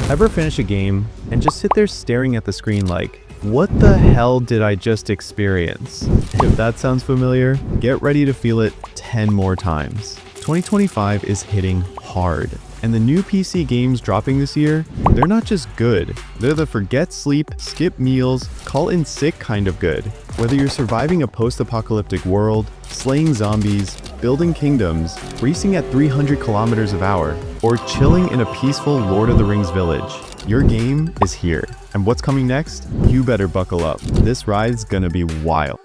Ever finish a game and just sit there staring at the screen like, what the hell did I just experience? If that sounds familiar, get ready to feel it 10 more times. 2025 is hitting hard, and the new PC games dropping this year, they're not just good, they're the forget sleep, skip meals, call in sick kind of good. Whether you're surviving a post-apocalyptic world, slaying zombies, building kingdoms, racing at 300 kilometers an hour, or chilling in a peaceful Lord of the Rings village, your game is here. And what's coming next? You better buckle up. This ride's gonna be wild.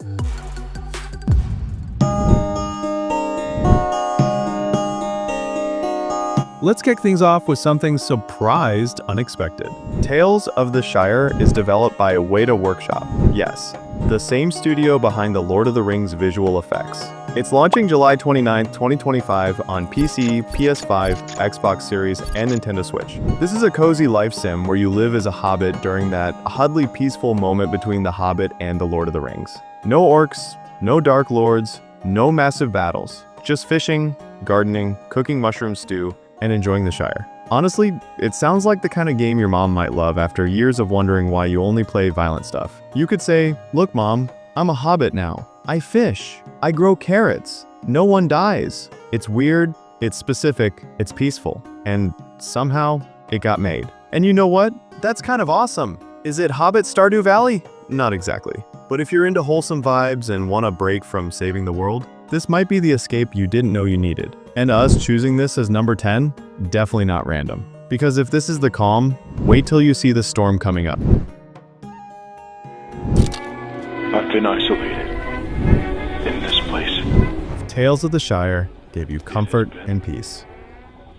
Let's kick things off with something surprised unexpected. Tales of the Shire is developed by Weta Workshop. Yes, the same studio behind the Lord of the Rings visual effects. It's launching July 29, 2025 on PC, PS5, Xbox Series, and Nintendo Switch. This is a cozy life sim where you live as a hobbit during that oddly peaceful moment between The Hobbit and The Lord of the Rings. No orcs, no dark lords, no massive battles. Just fishing, gardening, cooking mushroom stew, and enjoying the Shire. Honestly, it sounds like the kind of game your mom might love after years of wondering why you only play violent stuff. You could say, look mom, I'm a hobbit now. I fish. I grow carrots. No one dies. It's weird, it's specific, it's peaceful, and somehow it got made. And you know what? That's kind of awesome. Is it Hobbit Stardew Valley? Not exactly. But if you're into wholesome vibes and want a break from saving the world, this might be the escape you didn't know you needed. And us choosing this as number 10, definitely not random. Because if this is the calm, wait till you see the storm coming up. I've been isolated in this place. Tales of the Shire gave you comfort and peace.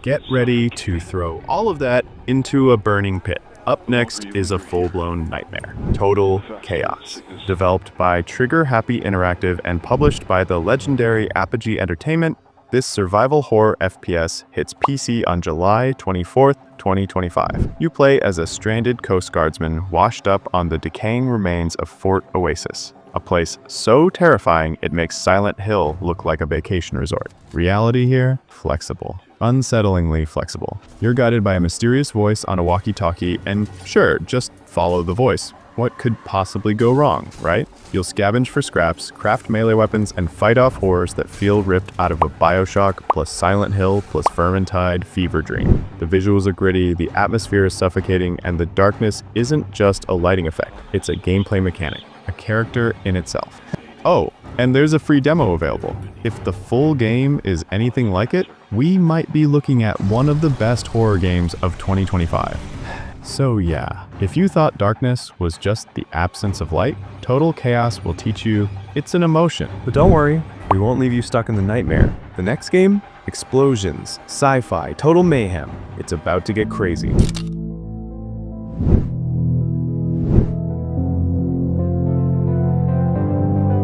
Get ready to throw all of that into a burning pit. Up next is a full-blown nightmare, Total Chaos. Developed by Trigger Happy Interactive and published by the legendary Apogee Entertainment, this survival horror FPS hits PC on July 24th, 2025. You play as a stranded Coast Guardsman washed up on the decaying remains of Fort Oasis, a place so terrifying it makes Silent Hill look like a vacation resort. Reality here? Flexible. Unsettlingly flexible. You're guided by a mysterious voice on a walkie-talkie, and sure, just follow the voice. What could possibly go wrong, right? You'll scavenge for scraps, craft melee weapons, and fight off horrors that feel ripped out of a BioShock plus Silent Hill plus Vermintide fever dream. The visuals are gritty, the atmosphere is suffocating, and the darkness isn't just a lighting effect. It's a gameplay mechanic, a character in itself. Oh, and there's a free demo available. If the full game is anything like it, we might be looking at one of the best horror games of 2025. So yeah, if you thought darkness was just the absence of light, Total Chaos will teach you it's an emotion. But don't worry, we won't leave you stuck in the nightmare. The next game? Explosions, sci-fi, total mayhem. It's about to get crazy.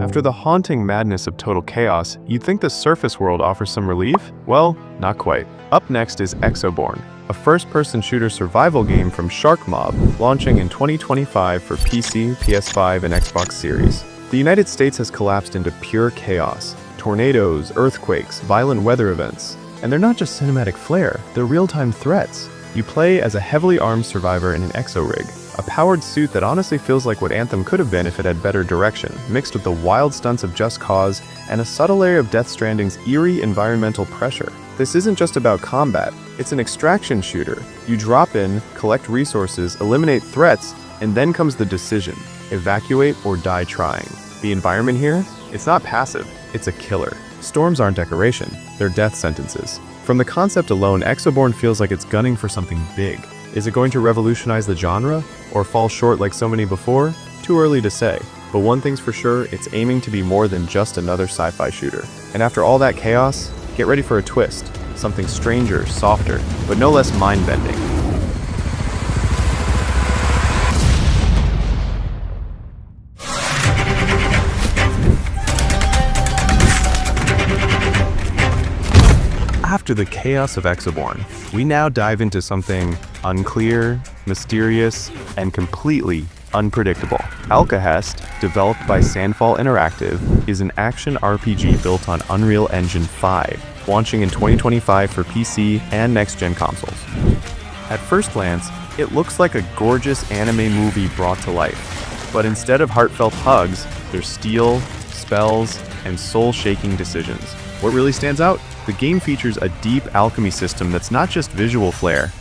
After the haunting madness of Total Chaos, you'd think the surface world offers some relief? Well, not quite. Up next is Exoborn, a first-person shooter survival game from Sharkmob, launching in 2025 for PC, PS5, and Xbox Series. The United States has collapsed into pure chaos. Tornadoes, earthquakes, violent weather events. And they're not just cinematic flair, they're real-time threats. You play as a heavily armed survivor in an exo-rig, a powered suit that honestly feels like what Anthem could have been if it had better direction, mixed with the wild stunts of Just Cause and a subtle layer of Death Stranding's eerie environmental pressure. This isn't just about combat, it's an extraction shooter. You drop in, collect resources, eliminate threats, and then comes the decision: evacuate or die trying. The environment here? It's not passive, it's a killer. Storms aren't decoration, they're death sentences. From the concept alone, Exoborn feels like it's gunning for something big. Is it going to revolutionize the genre, or fall short like so many before? Too early to say. But one thing's for sure, it's aiming to be more than just another sci-fi shooter. And after all that chaos, get ready for a twist. Something stranger, softer, but no less mind-bending. After the chaos of Exoborn, we now dive into something unclear, mysterious, and completely unpredictable. Alcahest, developed by Sandfall Interactive, is an action RPG built on Unreal Engine 5, launching in 2025 for PC and next-gen consoles. At first glance, it looks like a gorgeous anime movie brought to life. But instead of heartfelt hugs, there's steel, spells, and soul-shaking decisions. What really stands out? The game features a deep alchemy system that's not just visual flair,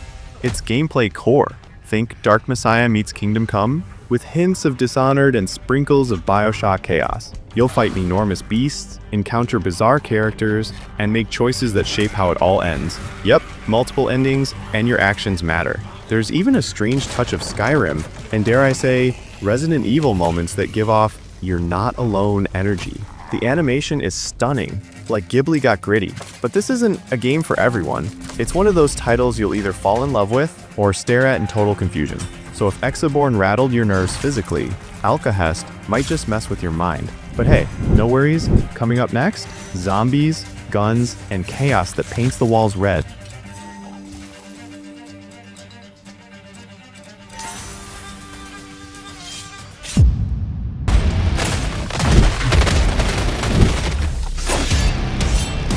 it's gameplay core. Think Dark Messiah meets Kingdom Come, with hints of Dishonored and sprinkles of BioShock chaos. You'll fight enormous beasts, encounter bizarre characters, and make choices that shape how it all ends. Yep, multiple endings, and your actions matter. There's even a strange touch of Skyrim, and dare I say, Resident Evil moments that give off "you're not alone" energy. The animation is stunning, like Ghibli got gritty. But this isn't a game for everyone. It's one of those titles you'll either fall in love with or stare at in total confusion. So if Exoborn rattled your nerves physically, Alcahest might just mess with your mind. But hey, no worries. Coming up next, zombies, guns, and chaos that paints the walls red.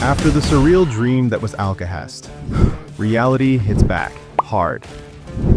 After the surreal dream that was Alcahest, reality hits back, hard.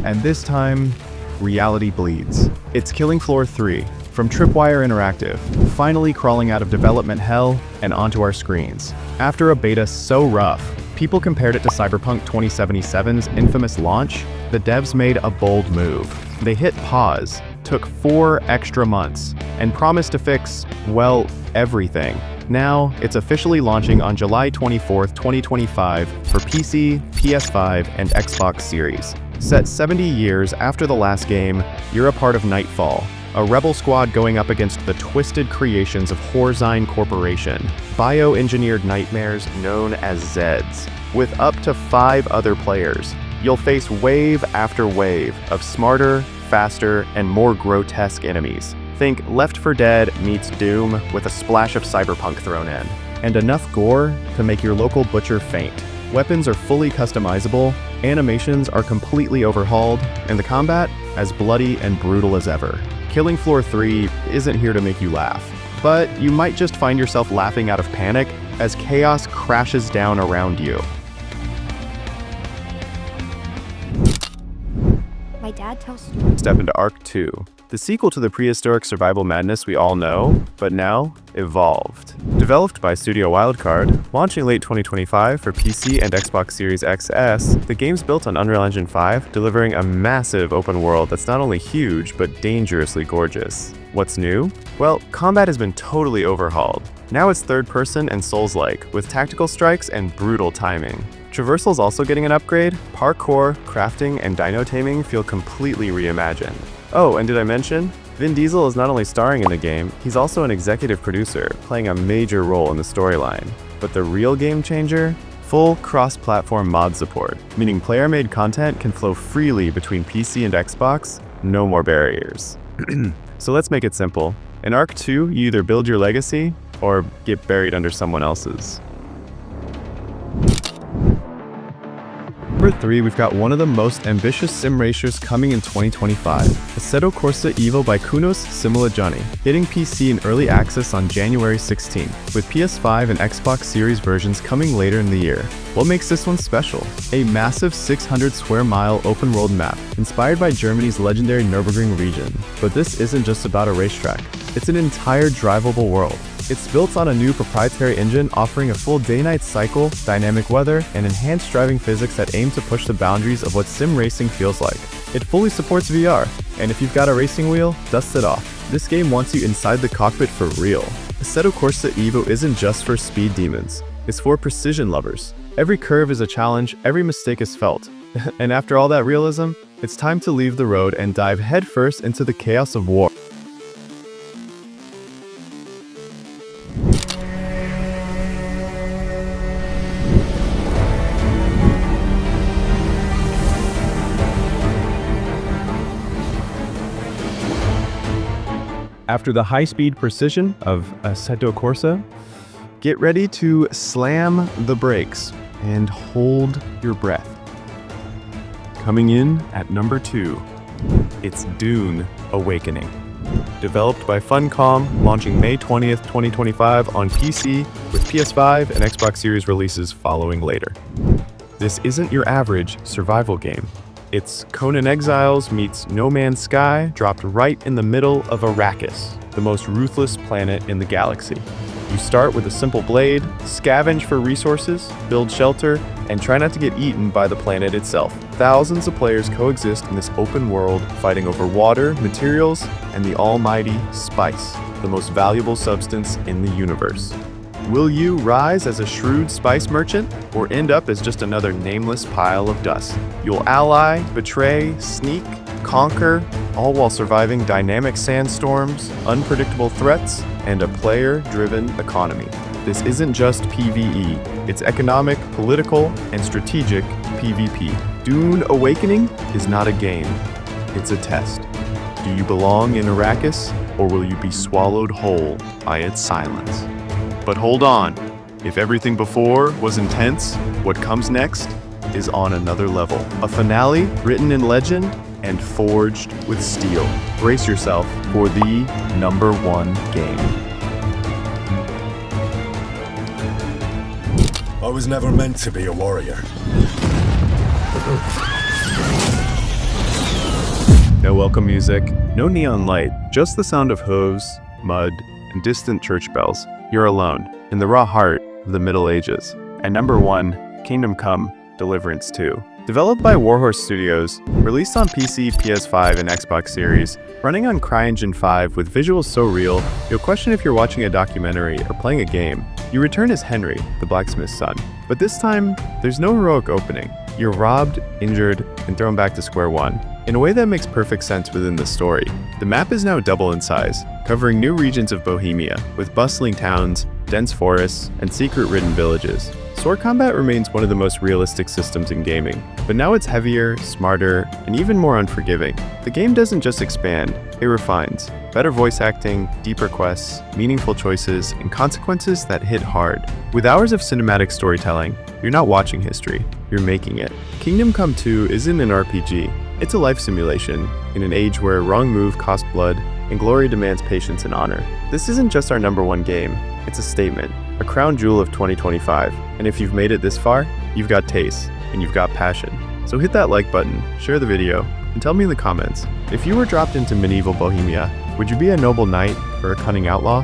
And this time, reality bleeds. It's Killing Floor 3, from Tripwire Interactive, finally crawling out of development hell and onto our screens. After a beta so rough, people compared it to Cyberpunk 2077's infamous launch, the devs made a bold move. They hit pause, took 4 extra months, and promised to fix, well, everything. Now, it's officially launching on July 24th, 2025 for PC, PS5, and Xbox Series. Set 70 years after the last game, you're a part of Nightfall, a rebel squad going up against the twisted creations of Horzine Corporation, bioengineered nightmares known as Zeds. With up to 5 other players, you'll face wave after wave of smarter, faster, and more grotesque enemies. Think Left 4 Dead meets Doom with a splash of Cyberpunk thrown in, and enough gore to make your local butcher faint. Weapons are fully customizable, animations are completely overhauled, and the combat as bloody and brutal as ever. Killing Floor 3 isn't here to make you laugh, but you might just find yourself laughing out of panic as chaos crashes down around you. My dad tells stories. Step into Ark 2, the sequel to the prehistoric survival madness we all know, but now evolved. Developed by Studio Wildcard, launching late 2025 for PC and Xbox Series XS, the game's built on Unreal Engine 5, delivering a massive open world that's not only huge, but dangerously gorgeous. What's new? Well, combat has been totally overhauled. Now it's third-person and Souls-like, with tactical strikes and brutal timing. Traversal's also getting an upgrade. Parkour, crafting, and dino taming feel completely reimagined. Oh, and did I mention? Vin Diesel is not only starring in the game, he's also an executive producer, playing a major role in the storyline. But the real game changer? Full cross-platform mod support, meaning player-made content can flow freely between PC and Xbox, no more barriers. So let's make it simple. In Ark 2, you either build your legacy, or get buried under someone else's. Number 3, we've got one of the most ambitious sim racers coming in 2025, Assetto Corsa Evo by Kunos Simula Johnny, hitting PC in early access on January 16, with PS5 and Xbox Series versions coming later in the year. What makes this one special? A massive 600 square mile open world map, inspired by Germany's legendary Nürburgring region. But this isn't just about a racetrack, it's an entire drivable world. It's built on a new proprietary engine offering a full day-night cycle, dynamic weather, and enhanced driving physics that aim to push the boundaries of what sim racing feels like. It fully supports VR, and if you've got a racing wheel, dust it off. This game wants you inside the cockpit for real. Assetto Corsa Evo isn't just for speed demons, it's for precision lovers. Every curve is a challenge, every mistake is felt. And after all that realism, it's time to leave the road and dive headfirst into the chaos of war. After the high-speed precision of Assetto Corsa, get ready to slam the brakes and hold your breath. Coming in at number 2, it's Dune Awakening. Developed by Funcom, launching May 20th, 2025 on PC, with PS5 and Xbox Series releases following later. This isn't your average survival game. It's Conan Exiles meets No Man's Sky, dropped right in the middle of Arrakis, the most ruthless planet in the galaxy. You start with a simple blade, scavenge for resources, build shelter, and try not to get eaten by the planet itself. Thousands of players coexist in this open world, fighting over water, materials, and the almighty spice, the most valuable substance in the universe. Will you rise as a shrewd spice merchant, or end up as just another nameless pile of dust? You'll ally, betray, sneak, conquer, all while surviving dynamic sandstorms, unpredictable threats, and a player-driven economy. This isn't just PvE, it's economic, political, and strategic PvP. Dune Awakening is not a game, it's a test. Do you belong in Arrakis, or will you be swallowed whole by its silence? But hold on, if everything before was intense, what comes next is on another level. A finale written in legend and forged with steel. Brace yourself for the #1 game. I was never meant to be a warrior. No welcome music, no neon light, just the sound of hooves, mud, and distant church bells. You're alone, in the raw heart of the Middle Ages. And #1, Kingdom Come: Deliverance II. Developed by Warhorse Studios, released on PC, PS5, and Xbox Series, running on CryEngine 5 with visuals so real, you'll question if you're watching a documentary or playing a game. You return as Henry, the blacksmith's son. But this time, there's no heroic opening. You're robbed, injured, and thrown back to square one, in a way that makes perfect sense within the story. The map is now double in size, covering new regions of Bohemia, with bustling towns, dense forests, and secret-ridden villages. Sword combat remains one of the most realistic systems in gaming, but now it's heavier, smarter, and even more unforgiving. The game doesn't just expand, it refines. Better voice acting, deeper quests, meaningful choices, and consequences that hit hard. With hours of cinematic storytelling, you're not watching history, you're making it. Kingdom Come 2 isn't an RPG, it's a life simulation, in an age where a wrong move costs blood, and glory demands patience and honor. This isn't just our #1 game, it's a statement, a crown jewel of 2025. And if you've made it this far, you've got taste, and you've got passion. So hit that like button, share the video, and tell me in the comments, if you were dropped into medieval Bohemia, would you be a noble knight or a cunning outlaw?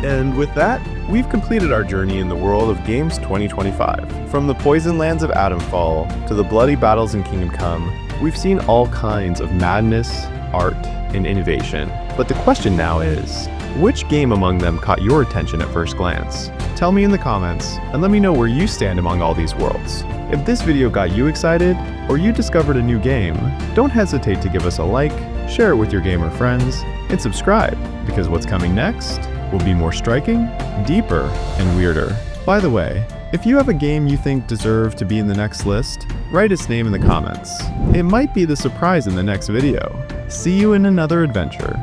And with that, we've completed our journey in the world of Games 2025. From the poison lands of Adamfall to the bloody battles in Kingdom Come, we've seen all kinds of madness, art, and innovation. But the question now is, which game among them caught your attention at first glance? Tell me in the comments, and let me know where you stand among all these worlds. If this video got you excited, or you discovered a new game, don't hesitate to give us a like, share it with your gamer friends, and subscribe, because what's coming next will be more striking, deeper, and weirder. By the way, if you have a game you think deserved to be in the next list, write its name in the comments. It might be the surprise in the next video. See you in another adventure.